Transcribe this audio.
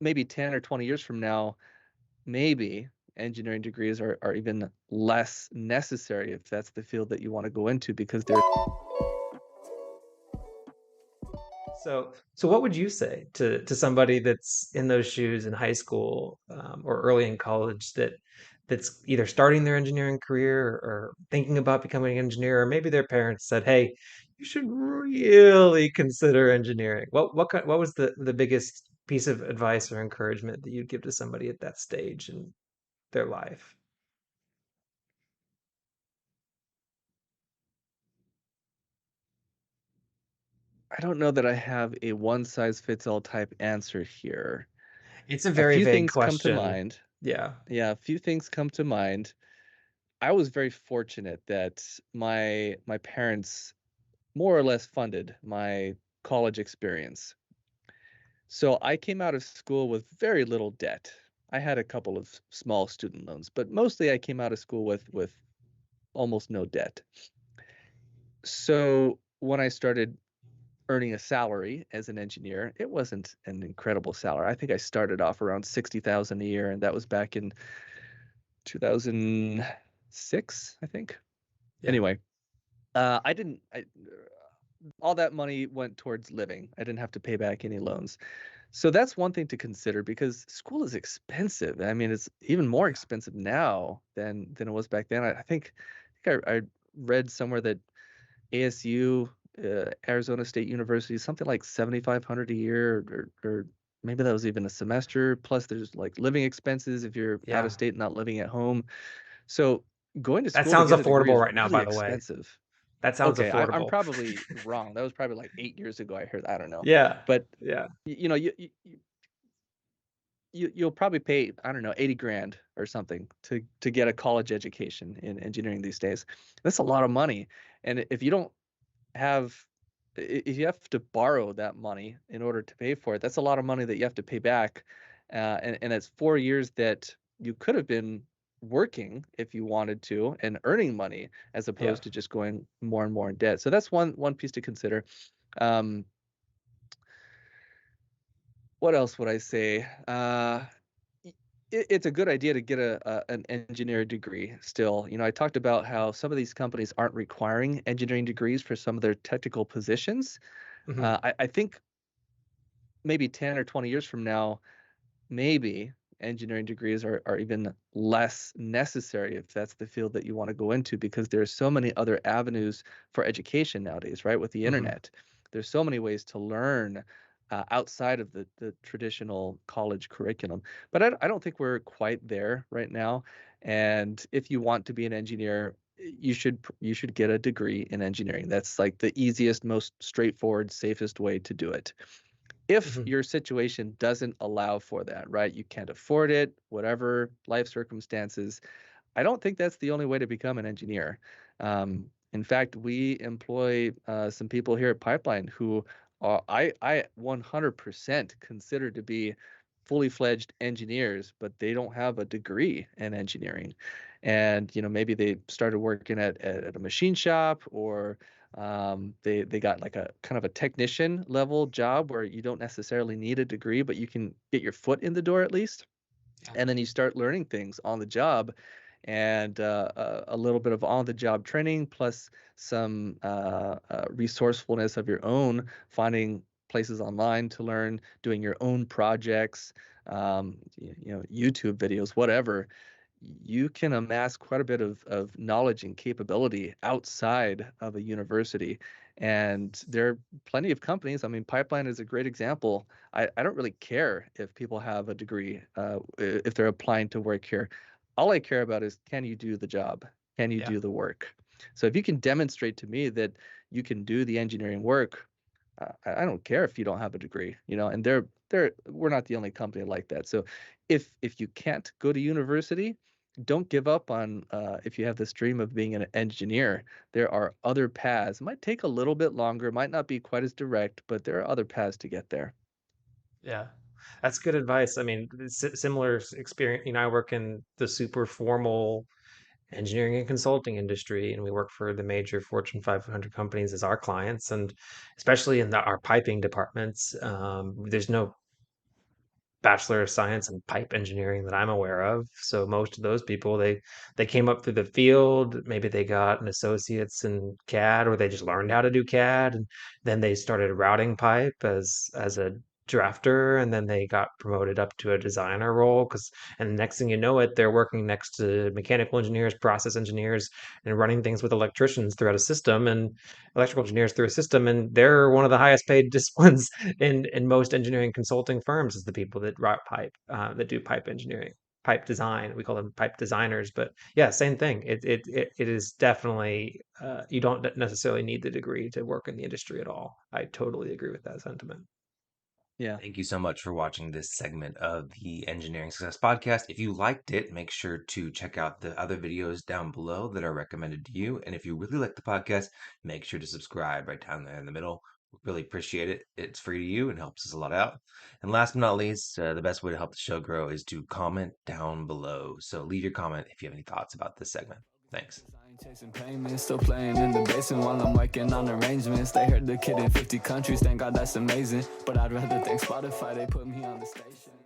maybe 10 or 20 years from now, maybe engineering degrees are even less necessary if that's the field that you want to go into because they're So what would you say to somebody that's in those shoes in high school or early in college that's either starting their engineering career or thinking about becoming an engineer, or maybe their parents said, "Hey, you should really consider engineering." What was the biggest piece of advice or encouragement that you'd give to somebody at that stage in their life? I don't know that I have a one size fits all type answer here. It's a A very few vague things come to question. mind. Yeah. Yeah, a few things come to mind. I was very fortunate that my parents more or less funded my college experience. So I came out of school with very little debt. I had a couple of small student loans, but mostly I came out of school with almost no debt. So when I started earning a salary as an engineer, it wasn't an incredible salary. I think I started off around 60,000 a year, and that was back in 2006, I think. Yeah. Anyway, I didn't I all that money went towards living. I didn't have to pay back any loans. So that's one thing to consider because school is expensive. I mean, it's even more expensive now than it was back then. I think I read somewhere that ASU, Arizona State University, something like 7,500 a year, or maybe that was even a semester. Plus, there's like living expenses if you're out of Yeah. state, not living at home. So going to That school to sounds get a degree affordable is right now, really by the way. expensive. That sounds Okay, I'm affordable. probably wrong. That was probably like 8 years ago. I heard. I don't know, Yeah. but Yeah. you know, you'll probably pay, I don't know, 80 grand or something to get a college education in engineering these days. That's a lot of money. And if you don't have if you have to borrow that money in order to pay for it, that's a lot of money that you have to pay back. And it's 4 years that you could have been working if you wanted to and earning money as Yeah. opposed to just going more and more in debt. So that's one piece to consider. Um, what else would I say? It's a good idea to get an engineering degree still. I talked about how some of these companies aren't requiring engineering degrees for some of their technical positions. Hmm. I think maybe 10 or 20 years from now, maybe engineering degrees are even less necessary if that's the field that you want to go into because there's so many other avenues for education nowadays, right? With the Hmm. internet, there's so many ways to learn outside of the traditional college curriculum. But I don't think we're quite there right now. And if you want to be an engineer, you should get a degree in engineering. That's like the easiest, most straightforward, safest way to do it if Hmm. your situation doesn't allow for that, right? You can't afford it, whatever life circumstances. I don't think that's the only way to become an engineer. In fact, we employ some people here at Pipeline who I 100% consider to be fully fledged engineers, but they don't have a degree in engineering. And maybe they started working at a machine shop or they got like a kind of a technician level job where you don't necessarily need a degree, but you can get your foot in the door at least. Yeah. And then you start learning things on the job and a little bit of on the job training plus some resourcefulness of your own, finding places online to learn, doing your own projects, YouTube videos, whatever. You can amass quite a bit of knowledge and capability outside of a university. And there are plenty of companies. I mean, Pipeline is a great example. I don't really care if people have a degree, if they're applying to work here. All I care about is can you do the job? Can you Yeah. do the work? So if you can demonstrate to me that you can do the engineering work, I don't care if you don't have a degree, and we're not the only company like that. So if you can't go to university, don't give up on if you have this dream of being an engineer. There are other paths. It might take a little bit longer, might not be quite as direct, but there are other paths to get there. Yeah. That's good advice. I mean, similar experience. I work in the super formal engineering and consulting industry, and we work for the major Fortune 500 companies as our clients, and especially in our piping departments, there's no Bachelor of Science in pipe engineering that I'm aware of. So most of those people, they came up through the field. Maybe they got an associate's in CAD, or they just learned how to do CAD, and then they started routing pipe as a drafter, and then they got promoted up to a designer role. And the next thing you know it, they're working next to mechanical engineers, process engineers, and running things with electricians throughout a system, and electrical engineers through a system, and they're one of the highest paid disciplines in most engineering consulting firms, is the people that route pipe, that do pipe engineering, pipe design. We call them pipe designers, but yeah, same thing. It is definitely, you don't necessarily need the degree to work in the industry at all. I totally agree with that sentiment. Yeah. Thank you so much for watching this segment of the Engineering Success Podcast. If you liked it, make sure to check out the other videos down below that are recommended to you. And if you really like the podcast, make sure to subscribe right down there in the middle. We really appreciate it. It's free to you and helps us a lot out. And last but not least, the best way to help the show grow is to comment down below. So leave your comment if you have any thoughts about this segment. Thanks. Chasing payments, still playing in the basement while I'm working on arrangements. They heard the kid in 50 countries, thank God that's amazing. But I'd rather thank Spotify, they put me on the station.